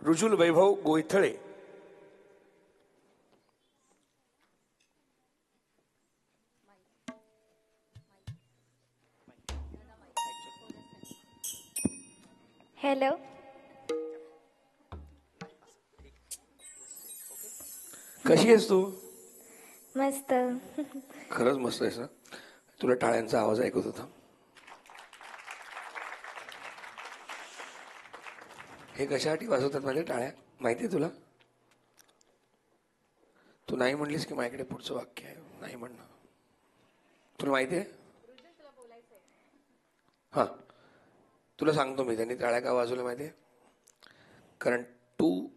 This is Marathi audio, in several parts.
रुजुल वैभव गोयथळे. हॅलो. कशी आहेस तू? मस्त. खरंच मस्त आहेस ना. तुला टाळ्यांचा आवाज ऐकत होता. हे कशासाठी वाजवतात माझ्या टाळ्या माहिती आहे तुला? तू नाही म्हणलीस की माझ्याकडे पुढचं वाक्य आहे. नाही म्हणणं तुला माहिती आहे? हां, तुला सांगतो मी त्यांनी टाळ्या का वाजवल्या माहिती आहे? कारण तू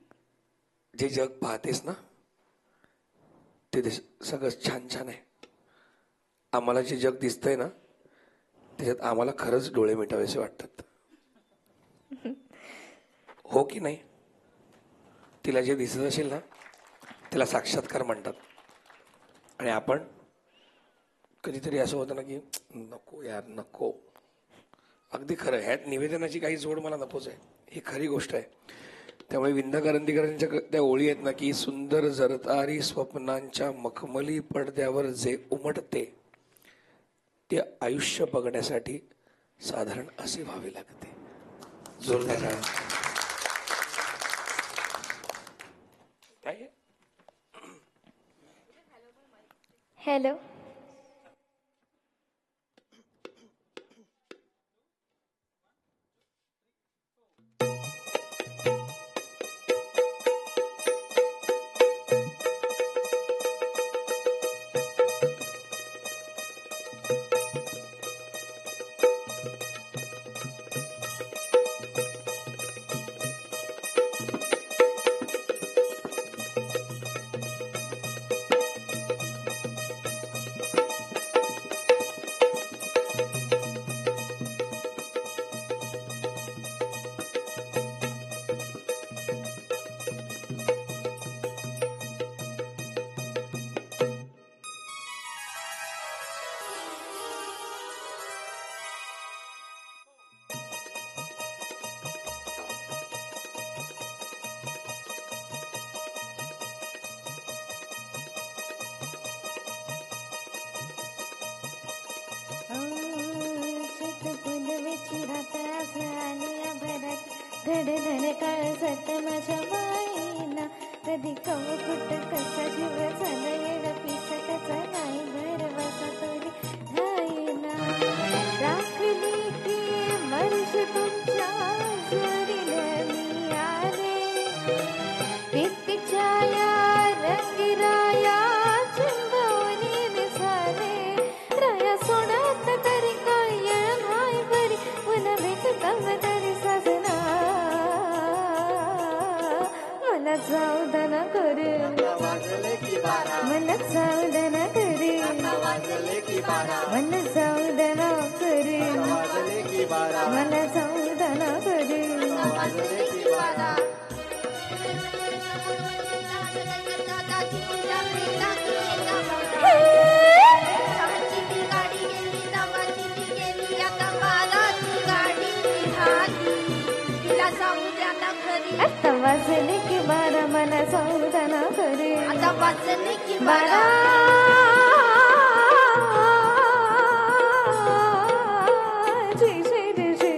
जे जग पाहतेस ना ते सगळं छान छान आहे. आम्हाला जे जग दिसतंय ना त्याच्यात आम्हाला खरंच डोळे मिटावेसे वाटतात. हो की नाही? तिला जे दिसत असेल ना त्याला साक्षात्कार म्हणतात. आणि आपण कधीतरी असं होतं ना की नको यार नको. अगदी खरं. ह्यात निवेदनाची काही जोड मला नकोच आहे. ही खरी गोष्ट आहे. त्यामुळे विंदा करंदीकरांच्या त्या ओळी आहेत ना की सुंदर जरतारी स्वप्नांच्या मखमली पडद्यावर जे उमटते ते आयुष्य बघण्यासाठी साधारण असे व्हावे लागते. जोरदार टाळ्या. काय? हॅलो. धड धड काळजात माझ्या वाईना कधी कवकुट कसा जीव झाला येड पिसकचा नाही भरवसा तरी राहीना. राखली की मर्जी तुमच्या जोडीला मी आले पित्तीच्या या रंगिराया चिंबवणी दिसाले राया सोडत तरी काय येळ नाही बरी पुन्हा भेटताव तरी साजना मला जाऊदन करे मला जाऊदन करे मला जाऊदन करे मला जाऊदन करे. आता वाजले की बारा मला जाऊदन करे. आता वाजले की बारा जय जय रे जय.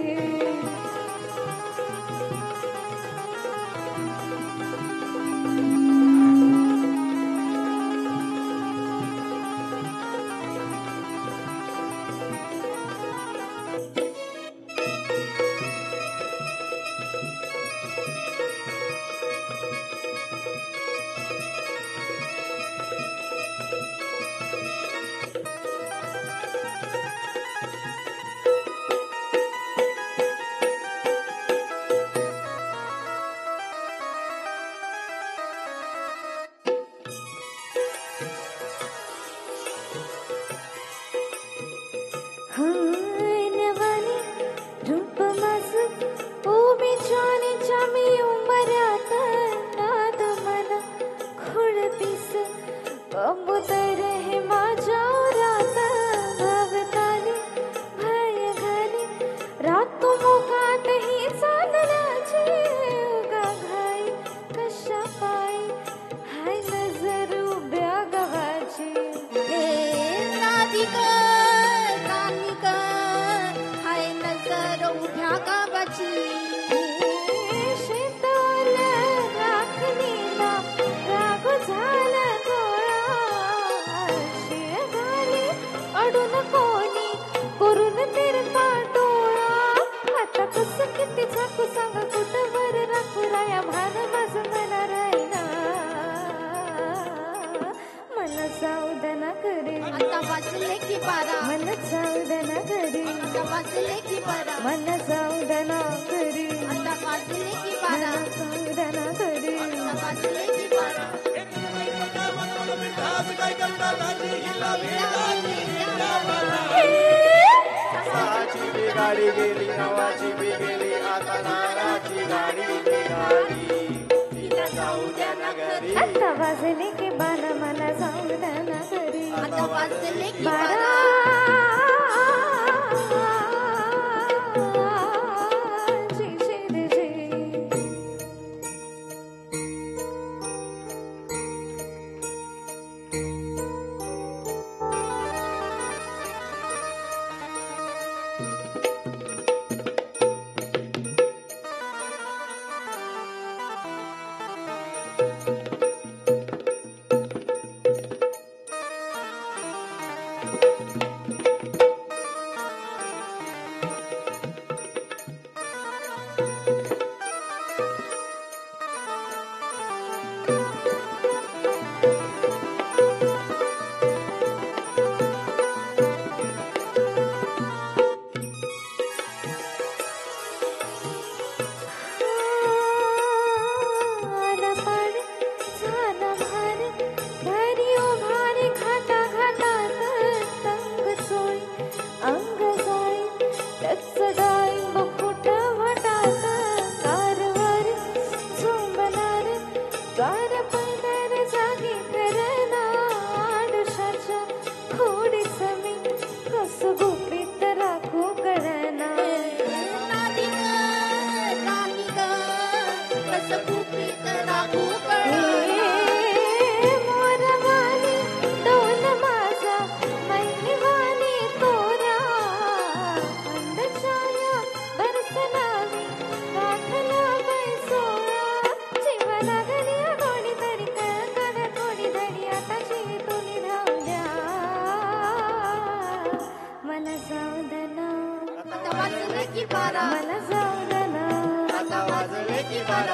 पारा मन सावधान घरी आता वाजले की बारा मन सावधान घरी आता वाजले की बारा सावधान घरी आता वाजले की बारा गाडी गेली नवाची बी गेली आता नाराची गाडी निघाली तिला जाऊ द्या ना घरी आता वाजले की बारा मला सावधान घरी आता वाजले की बारा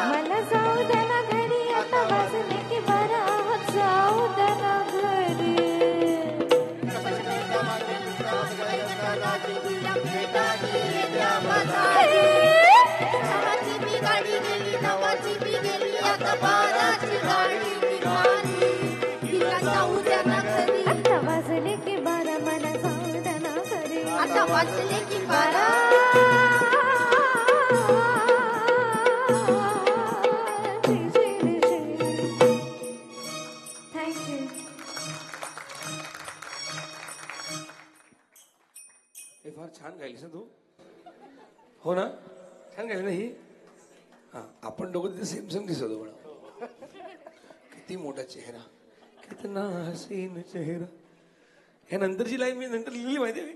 मला जाऊ द्या ना घरी आता वाजले की बारा जाऊ द्या ना घरी सहाची बी गाडी गेली नवाची बी गेली आता बाराची गाडी निघाली तिला जाऊ द्या ना घरी आता वाजले की बारा मला जाऊ द्या ना घरी आता वाजले की बारा फार छान गायलीस ना तू हो ना छान गायली ना ही हा आपण दोघं तिथे सेम सेम दिसत होतो मला किती मोठा चेहरा कितना हसीन चेहरा ह्या नंतरची लाईन मी नंतर लिहिली माहिती आहे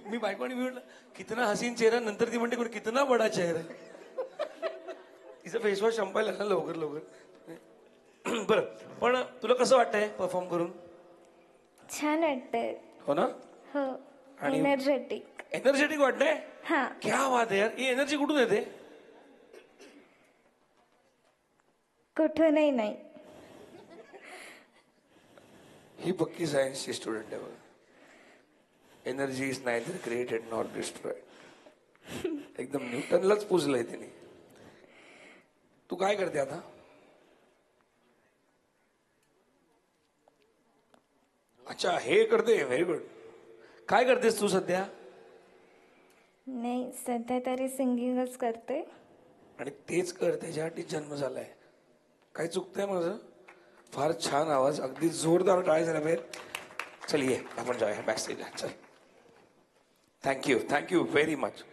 मी बायकोणी मी म्हटलं कितना हसीन चेहरा नंतर ती म्हणते कितना बडा चेहरा तिचं फेसवॉश संपायला ना लवकर लवकर बरं पण तुला कसं वाटतंय परफॉर्म करून छान वाटतंय हो ना हो एनर्जेटिक वाटतंय हा क्या बात आहे यार ही एनर्जी कुठून येते कुठूनही नाही ही पक्की सायन्सची स्टुडंट आहे बघा energy is neither created nor destroyed एकदम न्यूटनलाच पुजलंय तिने तू काय करते आता अच्छा हे करते व्हेरी गुड काय करतेस तू सध्या नाही सध्या तरी सिंगिंगच करते आणि तेच कर त्याच्यासाठी जन्म झालाय काय चुकतंय माझं फार छान आवाज अगदी जोरदार टाळ्या झाल्या बाहेर चल ये आपण जाऊया बॅक स्टेजला चल थँक्यू व्हेरी मच